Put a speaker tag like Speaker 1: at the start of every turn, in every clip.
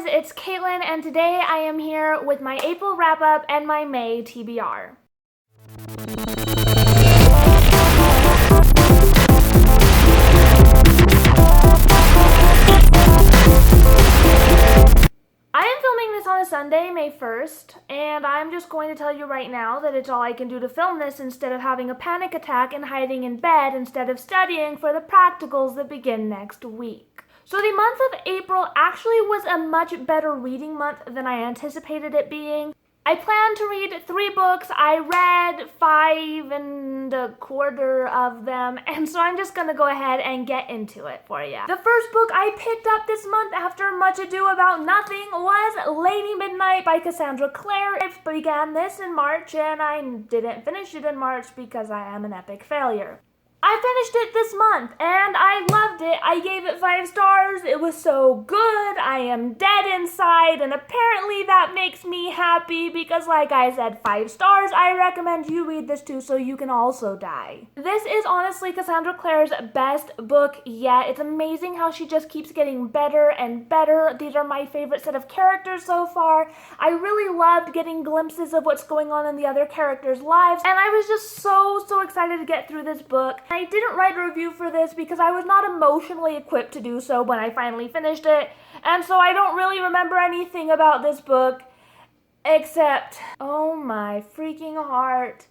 Speaker 1: it's Caitlin, and today I am here with my April wrap-up and my May TBR. I am filming this on a Sunday, May 1st, and I'm just going to tell you right now that it's all I can do to film this instead of having a panic attack and hiding in bed instead of studying for the practicals that begin next week. So the month of April actually was a much better reading month than I anticipated it being. I planned to read 3 books. I read 5 and a quarter of them, and so I'm just gonna go ahead and get into it for you. The first book I picked up this month after much ado about nothing was Lady Midnight by Cassandra Clare. I began this in March and I didn't finish it in March because I am an epic failure. I finished it this month, and I loved it. I gave it 5 stars. It was so good. I am dead inside, and apparently that makes me happy because, like I said, 5 stars. I recommend you read this too so you can also die. This is honestly Cassandra Clare's best book yet. It's amazing how she just keeps getting better and better. These are my favorite set of characters so far. I really loved getting glimpses of what's going on in the other characters' lives, and I was just so excited to get through this book. I didn't write a review for this because I was not emotionally equipped to do so when I finally finished it, and so I don't really remember anything about this book except, oh my freaking heart,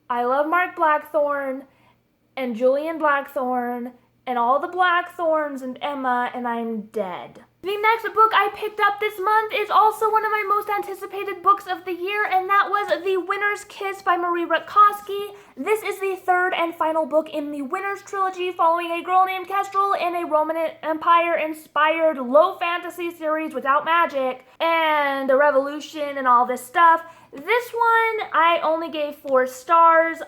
Speaker 1: I love Mark Blackthorne and Julian Blackthorne and all the Blackthorns and Emma, and I'm dead. The next book I picked up this month is also one of my most anticipated books of the year, and that was The Winner's Kiss by Marie Rutkowski. This is the 3rd and final book in the Winner's trilogy, following a girl named Kestrel in a Roman Empire-inspired low fantasy series without magic and a revolution and all this stuff. This one I only gave 4 stars.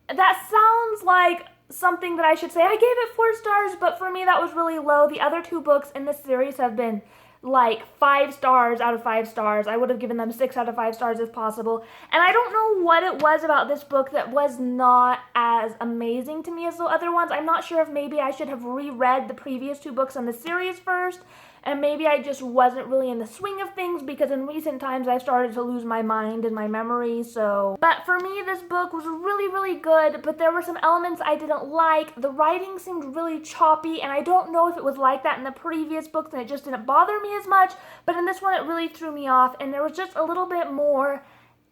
Speaker 1: That sounds like something that I should say I gave it 4 stars, but for me that was really low. The other 2 books in this series have been like 5 stars out of 5 stars. I would have given them 6 out of 5 stars if possible. And I don't know what it was about this book that was not as amazing to me as the other ones. I'm not sure if maybe I should have reread the previous 2 books in the series first, and maybe I just wasn't really in the swing of things because in recent times I started to lose my mind and my memory, so. But for me, this book was really good, but there were some elements I didn't like. The writing seemed really choppy, and I don't know if it was like that in the previous books and it just didn't bother me as much, but in this one it really threw me off, and there was just a little bit more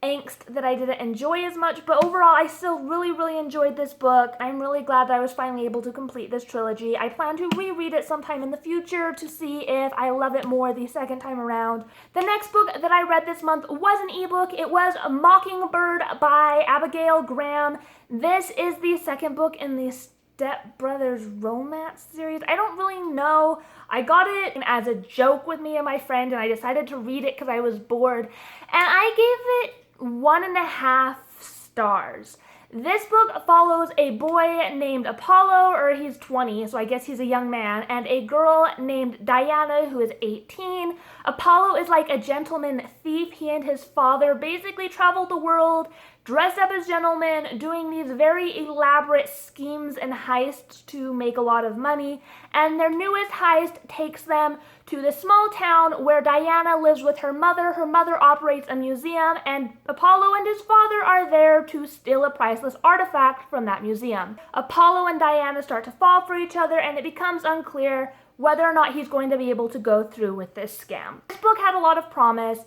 Speaker 1: angst that I didn't enjoy as much, but overall I still really enjoyed this book. I'm really glad that I was finally able to complete this trilogy. I plan to reread it sometime in the future to see if I love it more the second time around. The next book that I read this month was an ebook. It was Mockingbird by Abigail Graham. This is the 2nd book in the Step Brothers romance series. I don't really know. I got it as a joke with me and my friend, and I decided to read it because I was bored, and I gave it 1.5 stars. This book follows a boy named Apollo, or he's 20, so I guess he's a young man, and a girl named Diana who is 18. Apollo is like a gentleman thief. He and his father basically travel the world dressed up as gentlemen, doing these very elaborate schemes and heists to make a lot of money, and their newest heist takes them to the small town where Diana lives with her mother. Her mother operates a museum, and Apollo and his father are there to steal a priceless artifact from that museum. Apollo and Diana start to fall for each other, and it becomes unclear whether or not he's going to be able to go through with this scam. This book had a lot of promise.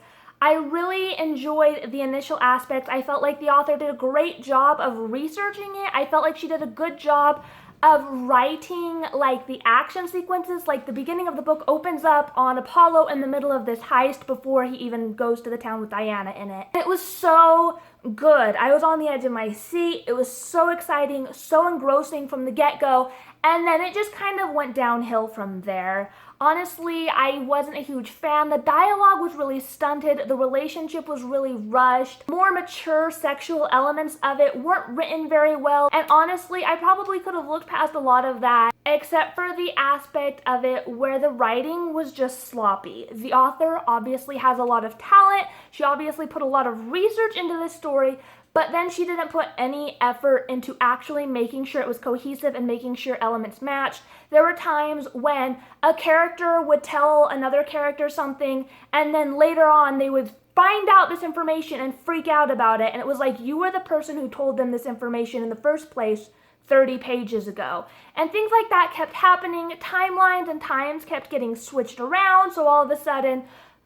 Speaker 1: I really enjoyed the initial aspects. I felt like the author did a great job of researching it. I felt like she did a good job of writing like the action sequences. Like the beginning of the book opens up on Apollo in the middle of this heist before he even goes to the town with Diana in it. It was so good. I was on the edge of my seat. It was so exciting, so engrossing from the get-go, and then it just kind of went downhill from there. Honestly, I wasn't a huge fan. The dialogue was really stunted. The relationship was really rushed. More mature sexual elements of it weren't written very well. And honestly, I probably could have looked past a lot of that except for the aspect of it where the writing was just sloppy. The author obviously has a lot of talent. She obviously put a lot of research into this story, but then she didn't put any effort into actually making sure it was cohesive and making sure elements matched. There were times when a character would tell another character something, and then later on they would find out this information and freak out about it, and it was like you were the person who told them this information in the first place 30 pages ago. And things like that kept happening. Timelines and times kept getting switched around, so all of a sudden,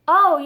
Speaker 1: oh,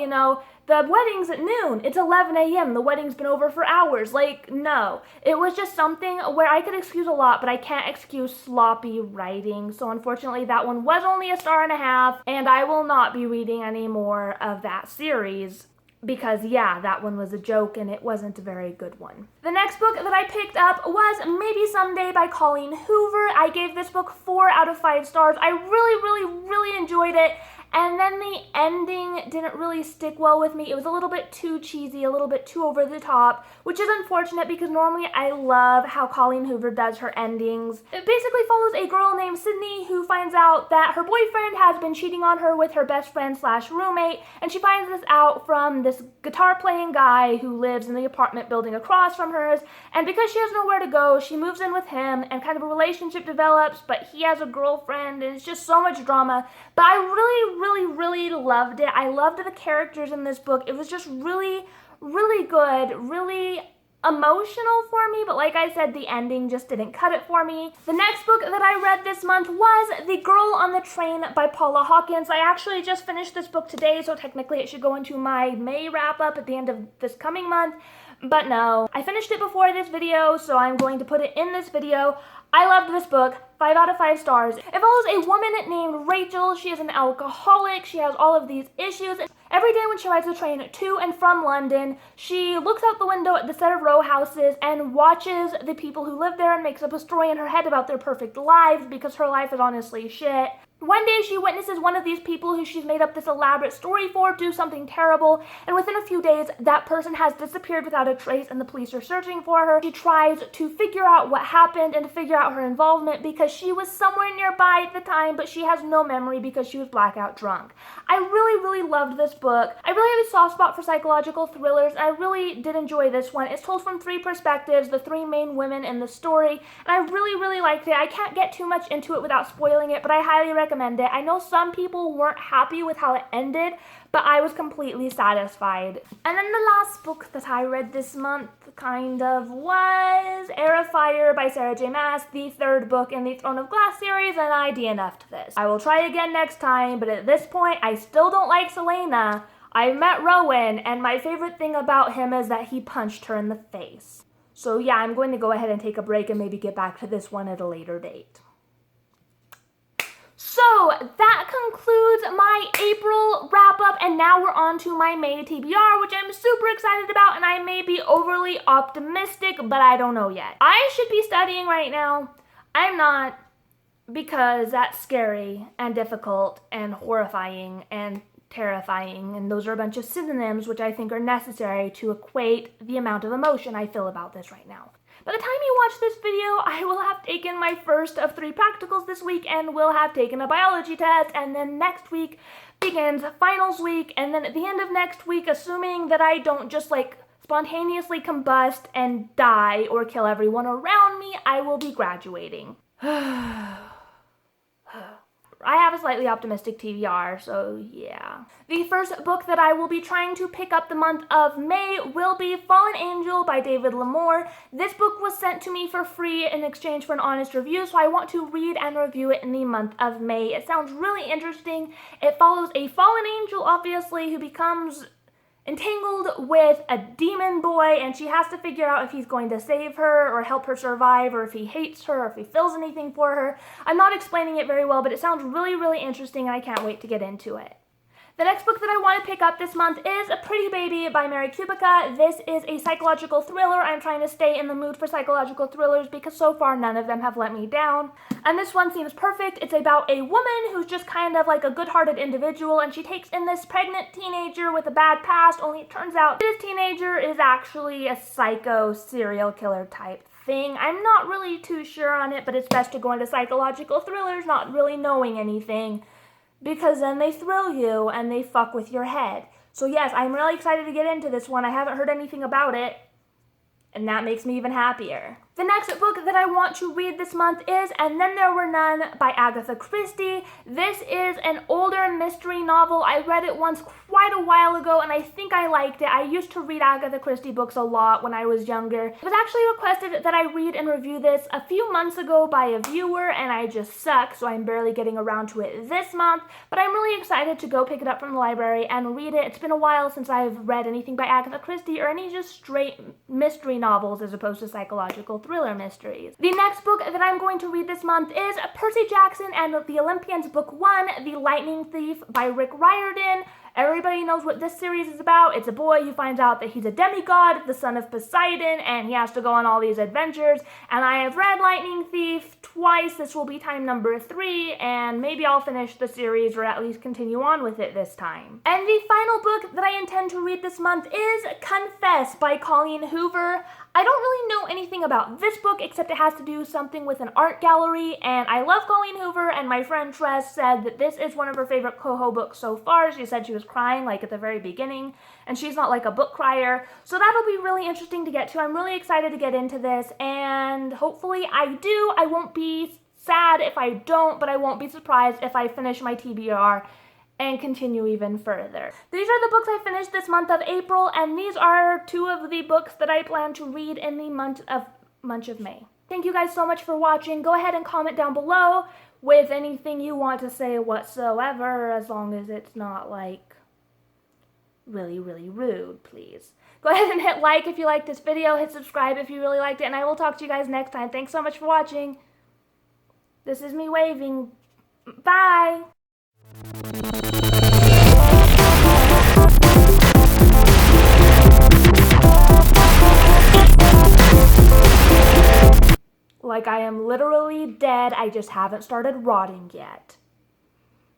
Speaker 1: the wedding's at noon. It's 11 a.m. The wedding's been over for hours. Like, no. It was just something where I could excuse a lot, but I can't excuse sloppy writing. So unfortunately, that one was only a 1.5 stars, and I will not be reading any more of that series. Because, yeah, that one was a joke and it wasn't a very good one. The next book that I picked up was Maybe Someday by Colleen Hoover. I gave this book 4 out of 5 stars. I really enjoyed it. And then the ending didn't really stick well with me. It was a little bit too cheesy, a little bit too over the top, which is unfortunate because normally I love how Colleen Hoover does her endings. It basically follows a girl named Sydney who finds out that her boyfriend has been cheating on her with her best friend / roommate, and she finds this out from this guitar playing guy who lives in the apartment building across from hers, and because she has nowhere to go, she moves in with him and kind of a relationship develops, but he has a girlfriend and it's just so much drama. But I really loved it. I loved the characters in this book. It was just really good, really emotional for me, but like I said, the ending just didn't cut it for me. The next book that I read this month was The Girl on the Train by Paula Hawkins. I actually just finished this book today, so technically it should go into my May wrap-up at the end of this coming month, but no. I finished it before this video, so I'm going to put it in this video. I loved this book, 5 out of 5 stars. It follows a woman named Rachel. She is an alcoholic. She has all of these issues. Every day when she rides the train to and from London, she looks out the window at the set of row houses and watches the people who live there and makes up a story in her head about their perfect lives because her life is honestly shit. One day she witnesses one of these people who she's made up this elaborate story for do something terrible, and within a few days that person has disappeared without a trace and the police are searching for her. She tries to figure out what happened and to figure out her involvement because she was somewhere nearby at the time, but she has no memory because she was blackout drunk. I really loved this book. I really have a soft spot for psychological thrillers. I really did enjoy this one. It's told from 3 perspectives, the 3 main women in the story, and I really liked it. I can't get too much into it without spoiling it, but I highly recommend it. I know some people weren't happy with how it ended, but I was completely satisfied. And then the last book that I read this month was Air of Fire by Sarah J. Maas, the 3rd book in the Throne of Glass series, and I DNF'd this. I will try again next time, but at this point, I still don't like Selena. I met Rowan, and my favorite thing about him is that he punched her in the face. So yeah, I'm going to go ahead and take a break and maybe get back to this one at a later date. So that concludes my April wrap-up, and now we're on to my May TBR, which I'm super excited about, and I may be overly optimistic, but I don't know yet. I should be studying right now. I'm not, because that's scary and difficult and horrifying and terrifying, and those are a bunch of synonyms which I think are necessary to equate the amount of emotion I feel about this right now. By the time you watch this video, I will have taken my first of 3 practicals this week and will have taken a biology test, and then next week begins finals week, and then at the end of next week, assuming that I don't just spontaneously combust and die or kill everyone around me, I will be graduating. I have a slightly optimistic TBR, so yeah. The first book that I will be trying to pick up the month of May will be Fallen Angel by David Lamore. This book was sent to me for free in exchange for an honest review, so I want to read and review it in the month of May. It sounds really interesting. It follows a fallen angel, obviously, who becomes entangled with a demon boy, and she has to figure out if he's going to save her or help her survive, or if he hates her, or if he feels anything for her. I'm not explaining it very well, but it sounds really interesting, and I can't wait to get into it. The next book that I want to pick up this month is A Pretty Baby by Mary Kubica. This is a psychological thriller. I'm trying to stay in the mood for psychological thrillers because so far none of them have let me down. And this one seems perfect. It's about a woman who's just kind of like a good-hearted individual, and she takes in this pregnant teenager with a bad past, only it turns out this teenager is actually a psycho serial killer type thing. I'm not really too sure on it, but it's best to go into psychological thrillers not really knowing anything, because then they thrill you and they fuck with your head. So yes, I'm really excited to get into this one. I haven't heard anything about it, and that makes me even happier. The next book that I want to read this month is And Then There Were None by Agatha Christie. This is an older mystery novel. I read it once quite a while ago, and I think I liked it. I used to read Agatha Christie books a lot when I was younger. It was actually requested that I read and review this a few months ago by a viewer, and I just suck, so I'm barely getting around to it this month. But I'm really excited to go pick it up from the library and read it. It's been a while since I've read anything by Agatha Christie or any just straight mystery novels as opposed to psychological thriller mysteries. The next book that I'm going to read this month is Percy Jackson and the Olympians Book 1, The Lightning Thief by Rick Riordan. Everybody knows what this series is about. It's a boy who finds out that he's a demigod, the son of Poseidon, and he has to go on all these adventures. And I have read Lightning Thief twice. This will be time number 3, and maybe I'll finish the series or at least continue on with it this time. And the final book that I intend to read this month is Confess by Colleen Hoover. I don't really know anything about this book except it has to do something with an art gallery, and I love Colleen Hoover, and my friend Tress said that this is one of her favorite Coho books so far. She said she was crying like at the very beginning, and she's not like a book crier, so that'll be really interesting to get to. I'm really excited to get into this, and hopefully I do. I won't be sad if I don't, but I won't be surprised if I finish my TBR and continue even further. These are the books I finished this month of April, and these are 2 of the books that I plan to read in the month of May. Thank you guys so much for watching. Go ahead and comment down below with anything you want to say whatsoever, as long as it's not like really, really rude, please. Go ahead and hit like if you liked this video, hit subscribe if you really liked it, and I will talk to you guys next time. Thanks so much for watching. This is me waving. Bye! Like I am literally dead, I just haven't started rotting yet.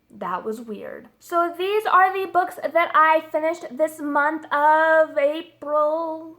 Speaker 1: That was weird. So these are the books that I finished this month of April.